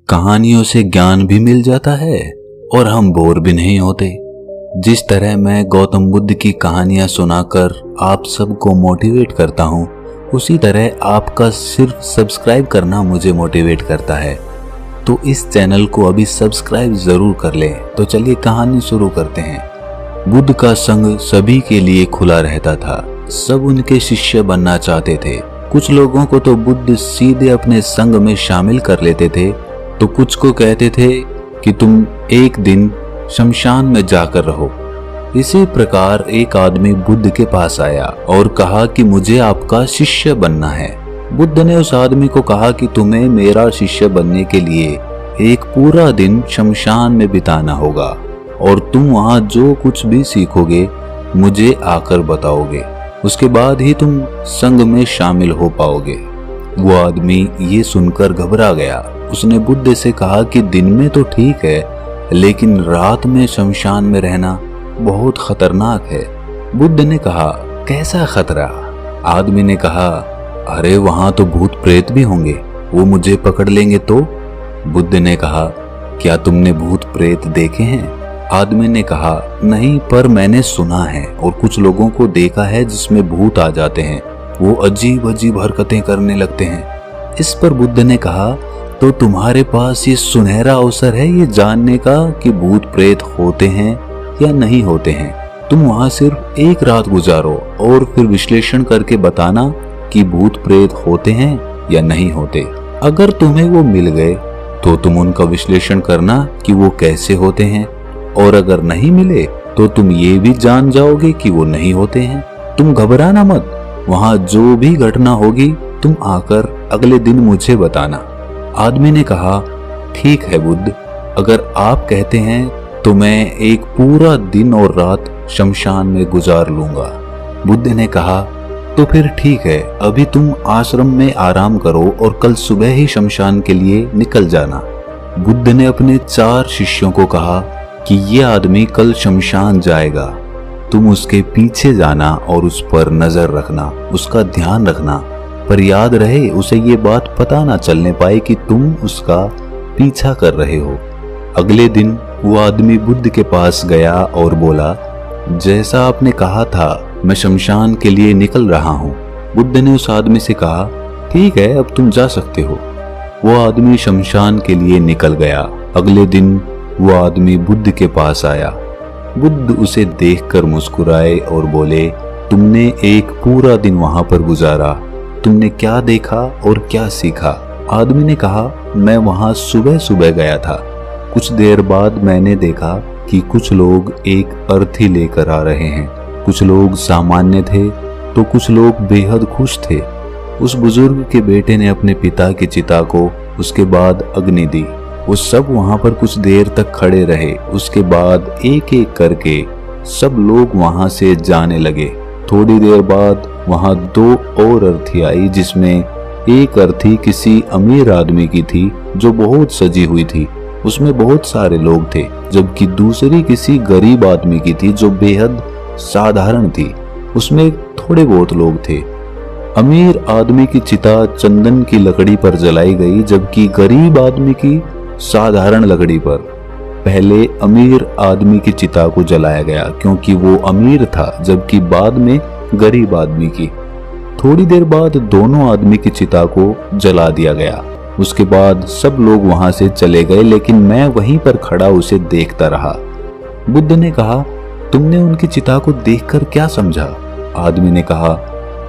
कहानियों से ज्ञान भी मिल जाता है और हम बोर भी नहीं होते। जिस तरह मैं गौतम बुद्ध की कहानियां सुनाकर आप सबको मोटिवेट करता हूं, उसी तरह आपका सिर्फ सब्सक्राइब करना मुझे मोटिवेट करता है। तो इस चैनल को अभी सब्सक्राइब जरूर कर लें। तो चलिए कहानी शुरू करते हैं। बुद्ध का संग सभी के लिए खुला रहता था। सब उनके शिष्य बनना चाहते थे। कुछ लोगों को तो बुद्ध सीधे अपने संग में शामिल कर लेते थे, तो कुछ को कहते थे कि तुम एक दिन शमशान में जाकर रहो। इसी प्रकार एक आदमी बुद्ध के पास आया और कहा कि मुझे आपका शिष्य बनना है। बुद्ध ने उस आदमी को कहा कि तुम्हें मेरा शिष्य बनने के लिए एक पूरा दिन शमशान में बिताना होगा और तुम वहां जो कुछ भी सीखोगे मुझे आकर बताओगे। उसके बाद ही तुम संग में शामिल हो पाओगे। वो आदमी ये सुनकर घबरा गया। उसने बुद्ध से कहा कि दिन में तो ठीक है, लेकिन रात में शमशान में रहना बहुत खतरनाक है। बुद्ध ने कहा, कैसा खतरा? आदमी ने कहा, अरे वहां तो भूत प्रेत भी होंगे, वो मुझे पकड़ लेंगे तो? बुद्ध ने कहा, क्या तुमने भूत प्रेत देखे हैं? आदमी ने कहा, नहीं, पर मैंने सुना है और कुछ लोगों को देखा है जिसमें भूत आ जाते हैं, वो अजीब अजीब हरकतें करने लगते हैं। इस पर बुद्ध ने कहा, तो तुम्हारे पास ये सुनहरा अवसर है ये जानने का कि भूत प्रेत होते हैं या नहीं होते हैं। तुम वहां सिर्फ एक रात गुजारो और फिर विश्लेषण करके बताना कि भूत प्रेत होते हैं या नहीं होते। अगर तुम्हें वो मिल गए तो तुम उनका विश्लेषण करना कि वो कैसे होते हैं, और अगर नहीं मिले तो तुम ये भी जान जाओगे कि वो नहीं होते हैं। तुम घबराना मत, वहां जो भी घटना होगी तुम आकर अगले दिन मुझे बताना। आदमी ने कहा, ठीक है बुद्ध, अगर आप कहते हैं तो मैं एक पूरा दिन और रात शमशान में गुजार लूंगा। बुद्ध ने कहा, तो फिर ठीक है, अभी तुम आश्रम में आराम करो और कल सुबह ही शमशान के लिए निकल जाना। बुद्ध ने अपने 4 शिष्यों को कहा कि ये आदमी कल शमशान जाएगा, तुम उसके पीछे जाना और उस पर नजर रखना, उसका ध्यान रखना, पर याद रहे उसे ये बात पता ना चलने पाए कि तुम उसका पीछा कर रहे हो। अगले दिन वो आदमी बुद्ध के पास गया और बोला, जैसा आपने कहा था मैं शमशान के लिए निकल रहा हूँ। बुद्ध ने उस आदमी से कहा, ठीक है, अब तुम जा सकते हो। वो आदमी शमशान के लिए निकल गया। अगले दिन वो आदमी बुद्ध के पास आया। बुद्ध उसे देखकर मुस्कुराए और बोले, तुमने एक पूरा दिन वहां पर गुजारा, तुमने क्या देखा और क्या सीखा? आदमी ने कहा, मैं वहां सुबह सुबह गया था। कुछ देर बाद मैंने देखा कि कुछ लोग एक अर्थी लेकर आ रहे हैं। कुछ लोग सामान्य थे तो कुछ लोग बेहद खुश थे। उस बुजुर्ग के बेटे ने अपने पिता की चिता को उसके बाद अग्नि दी। वो सब वहां पर कुछ देर तक खड़े रहे। उसके बाद एक एक करके सब लोग वहां से जाने लगे। थोड़ी देर बाद वहां 2 और अर्थी आई, जिसमें एक अर्थी किसी अमीर आदमी की थी जो बहुत सजी हुई थी, उसमें बहुत सारे लोग थे, जबकि दूसरी किसी गरीब आदमी की थी जो बेहद साधारण थी, उसमें थोड़े बहुत लोग थे। अमीर आदमी की चिता चंदन की लकड़ी पर जलाई गई, जबकि गरीब आदमी की साधारण लकड़ी पर। पहले अमीर आदमी की चिता को जलाया गया क्योंकि वो अमीर था, जबकि बाद में गरीब आदमी की। थोड़ी देर बाद दोनों आदमी की चिता को जला दिया गया। उसके बाद सब लोग वहां से चले गए, लेकिन मैं वहीं पर खड़ा उसे देखता रहा। बुद्ध ने कहा, तुमने उनकी चिता को देखकर क्या समझा? आदमी ने कहा,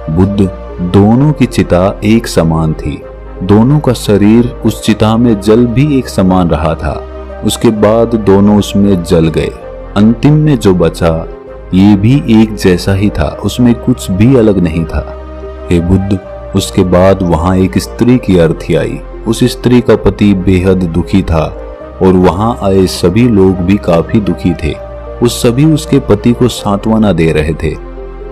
बुद्ध, दोनों की चिता एक समान थी। दोनों का शरीर उस चिता में जल भी एक समान रहा था। उसके बाद दोनों उसमें जल गए। अंतिम में जो बचा ये भी एक जैसा ही था, उसमें कुछ भी अलग नहीं था। हे बुद्ध, उसके बाद वहां एक स्त्री की अर्थी आई। उस स्त्री का पति बेहद दुखी था और वहां आए सभी लोग भी काफी दुखी थे। उस सभी उसके पति को सांत्वना दे रहे थे।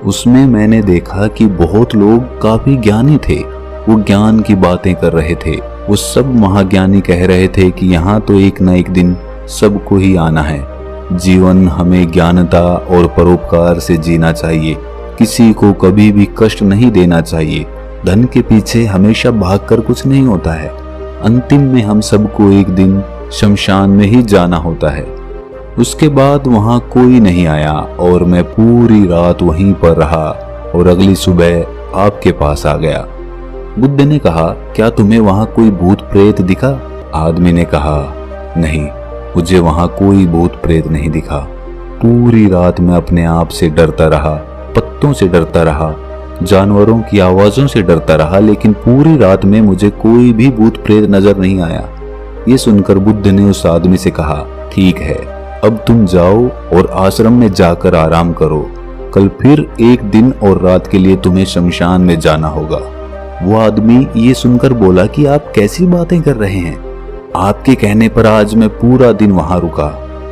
उसमें मैंने देखा कि बहुत लोग काफी ज्ञानी थे, वो ज्ञान की बातें कर रहे थे। वो सब महाज्ञानी कह रहे थे कि यहाँ तो एक न एक दिन सबको ही आना है। जीवन हमें ज्ञानता और परोपकार से जीना चाहिए। किसी को कभी भी कष्ट नहीं देना चाहिए। धन के पीछे हमेशा भागकर कुछ नहीं होता है। अंतिम में हम सबको एक दिन शमशान में ही जाना होता है। उसके बाद वहां कोई नहीं आया और मैं पूरी रात वहीं पर रहा और अगली सुबह आपके पास आ गया। बुद्ध ने कहा, क्या तुम्हें वहां कोई भूत प्रेत दिखा? आदमी ने कहा, नहीं, मुझे वहां कोई भूत प्रेत नहीं दिखा। पूरी रात मैं अपने आप से डरता रहा, पत्तों से डरता रहा, जानवरों की आवाजों से डरता रहा, लेकिन पूरी रात में मुझे कोई भी भूत प्रेत नजर नहीं आया। ये सुनकर बुद्ध ने उस आदमी से कहा, ठीक है, अब तुम जाओ और आश्रम में जाकर आराम करो। कल फिर एक दिन और रात के लिए तुम्हें शमशान में जाना होगा। वो आदमी ये सुनकर बोला कि आप कैसी बातें कर रहे हैं? आपके कहने पर आज मैं पूरा दिन वहां रुका।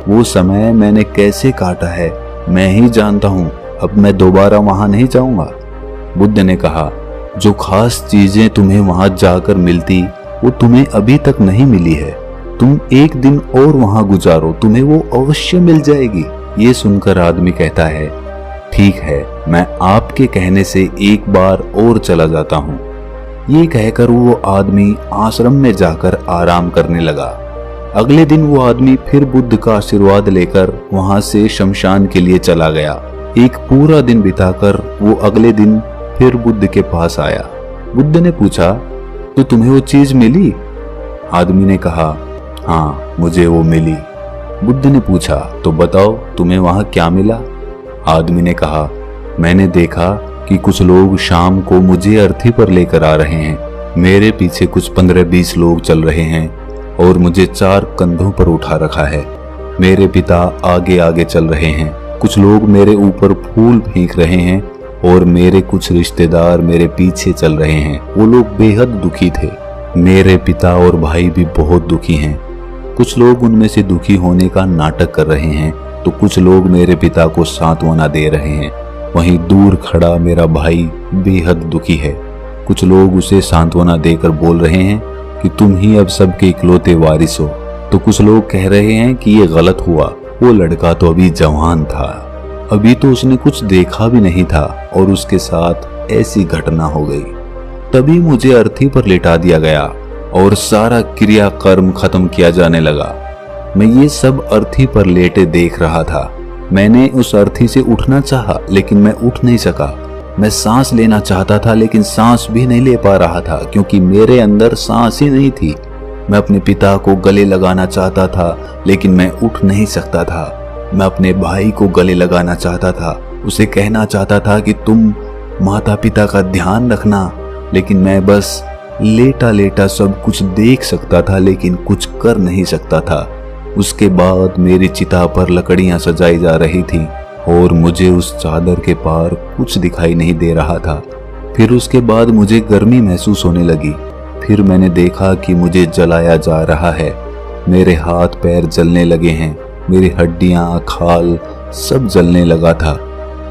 वो समय मैंने कैसे काटा है मैं ही जानता हूँ। अब मैं दोबारा वहां नहीं जाऊंगा। बुद्ध ने कहा, जो खास चीजें तुम्हें वहां जाकर मिलती वो तुम्हें अभी तक नहीं मिली है। तुम एक दिन और वहां गुजारो, तुम्हें वो अवश्य मिल जाएगी। ये सुनकर आदमी कहता है, ठीक है, मैं आपके कहने से एक बार और चला जाता हूँ। ये कहकर वो आदमी आश्रम में जाकर आराम करने लगा। अगले दिन वो आदमी फिर बुद्ध का आशीर्वाद लेकर वहां से शमशान के लिए चला गया। एक पूरा दिन बिताकर वो अगले दिन फिर बुद्ध के पास आया। बुद्ध ने पूछा, तो तुम्हें वो चीज मिली? आदमी ने कहा, हाँ, मुझे वो मिली। बुद्ध ने पूछा, तो बताओ तुम्हें वहां क्या मिला? आदमी ने कहा, मैंने देखा कि कुछ लोग शाम को मुझे अर्थी पर लेकर आ रहे हैं। मेरे पीछे कुछ 15-20 लोग चल रहे हैं और मुझे 4 कंधों पर उठा रखा है। मेरे पिता आगे आगे चल रहे हैं। कुछ लोग मेरे ऊपर फूल फेंक रहे हैं और मेरे कुछ रिश्तेदार मेरे पीछे चल रहे हैं। वो लोग बेहद दुखी थे। मेरे पिता और भाई भी बहुत दुखी हैं। कुछ लोग उनमें से दुखी होने का नाटक कर रहे हैं तो कुछ लोग मेरे पिता को सांत्वना दे रहे हैं। वहीं दूर खड़ा मेरा भाई बेहद दुखी है। कुछ लोग उसे सांत्वना देकर बोल रहे हैं कि तुम ही अब सबके इकलौते वारिस हो, तो कुछ लोग कह रहे हैं कि ये गलत हुआ। वो लड़का तो अभी जवान था, अभी तो उसने कुछ देखा भी नहीं था और उसके साथ ऐसी घटना हो गई। तभी मुझे अर्थी पर लेटा दिया गया और सारा क्रियाकर्म खत्म किया जाने लगा। मैं ये सब अर्थी पर लेटे देख रहा था। मैंने उस अर्थी से उठना चाहा लेकिन मैं उठ नहीं सका। मैं सांस लेना चाहता था लेकिन सांस भी नहीं ले पा रहा था क्योंकि मेरे अंदर सांस ही नहीं थी। मैं अपने पिता को गले लगाना चाहता था लेकिन मैं उठ नहीं सकता था। मैं अपने भाई को गले लगाना चाहता था, उसे कहना चाहता था कि तुम माता पिता का ध्यान रखना, लेकिन मैं बस लेटा लेटा सब कुछ देख सकता था लेकिन कुछ कर नहीं सकता था। उसके बाद मेरी चिता पर लकड़ियां सजाई जा रही थी और मुझे उस चादर के पार कुछ दिखाई नहीं दे रहा था। फिर उसके बाद मुझे गर्मी महसूस होने लगी। फिर मैंने देखा कि मुझे जलाया जा रहा है। मेरे हाथ पैर जलने लगे हैं, मेरी हड्डियां, खाल सब जलने लगा था।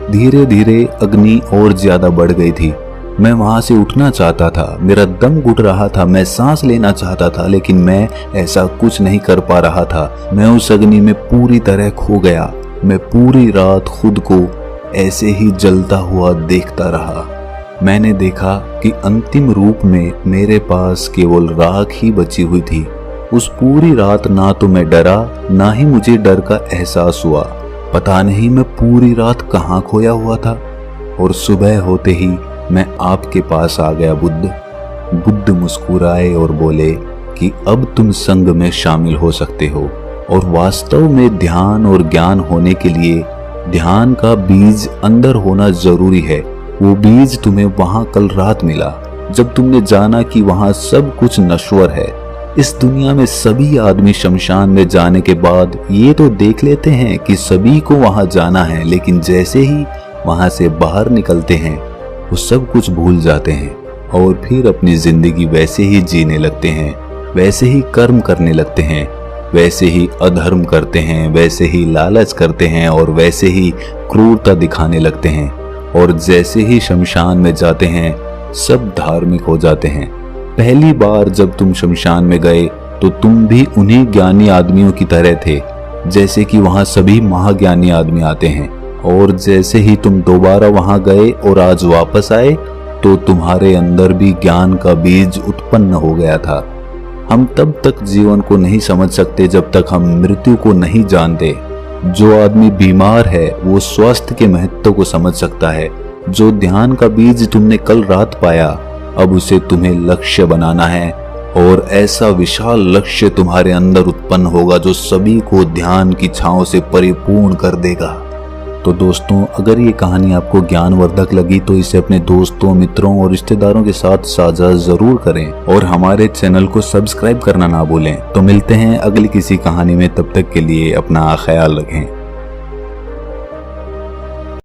धीरे धीरे अग्नि और ज्यादा बढ़ गई थी। मैं वहां से उठना चाहता था, मेरा दम घुट रहा था, मैं सांस लेना चाहता था लेकिन मैं ऐसा कुछ नहीं कर पा रहा था। मैं उस अग्नि में पूरी तरह खो गया। मैं पूरी रात खुद को ऐसे ही जलता हुआ देखता रहा। मैंने देखा कि अंतिम रूप में मेरे पास केवल राख ही बची हुई थी। उस पूरी रात ना तो मैं डरा ना ही मुझे डर का एहसास हुआ। पता नहीं मैं पूरी रात कहाँ खोया हुआ था। और सुबह होते ही मैं आपके पास आ गया बुद्ध। बुद्ध मुस्कुराए और बोले कि अब तुम संघ में शामिल हो सकते हो। और वास्तव में ध्यान और ज्ञान होने के लिए ध्यान का बीज अंदर होना जरूरी है। वो बीज तुम्हें वहां कल रात मिला जब तुमने जाना कि वहां सब कुछ नश्वर है। इस दुनिया में सभी आदमी शमशान में जाने के बाद ये तो देख लेते हैं कि सभी को वहां जाना है, लेकिन जैसे ही वहां से बाहर निकलते हैं वो सब कुछ भूल जाते हैं और फिर अपनी जिंदगी वैसे ही जीने लगते हैं, वैसे ही कर्म करने लगते हैं, वैसे ही अधर्म करते हैं, वैसे ही लालच करते हैं और वैसे ही क्रूरता दिखाने लगते हैं। और जैसे ही शमशान में जाते हैं सब धार्मिक हो जाते हैं। पहली बार जब तुम शमशान में गए तो तुम भी उन्हीं ज्ञानी आदमियों की तरह थे जैसे कि वहां सभी महाज्ञानी आदमी आते हैं। और जैसे ही तुम दोबारा वहां गए और आज वापस आए तो तुम्हारे अंदर भी ज्ञान का बीज उत्पन्न हो गया था। हम तब तक जीवन को नहीं समझ सकते जब तक हम मृत्यु को नहीं जानते। जो आदमी बीमार है वो स्वास्थ्य के महत्व को समझ सकता है। जो ध्यान का बीज तुमने कल रात पाया, अब उसे तुम्हें लक्ष्य बनाना है और ऐसा विशाल लक्ष्य तुम्हारे अंदर उत्पन्न होगा जो सभी को ध्यान की छांव से परिपूर्ण कर देगा। तो दोस्तों, अगर ये कहानी आपको ज्ञानवर्धक लगी तो इसे अपने दोस्तों, मित्रों और रिश्तेदारों के साथ साझा जरूर करें और हमारे चैनल को सब्सक्राइब करना ना भूलें। तो मिलते हैं अगली किसी कहानी में, तब तक के लिए अपना ख्याल रखें।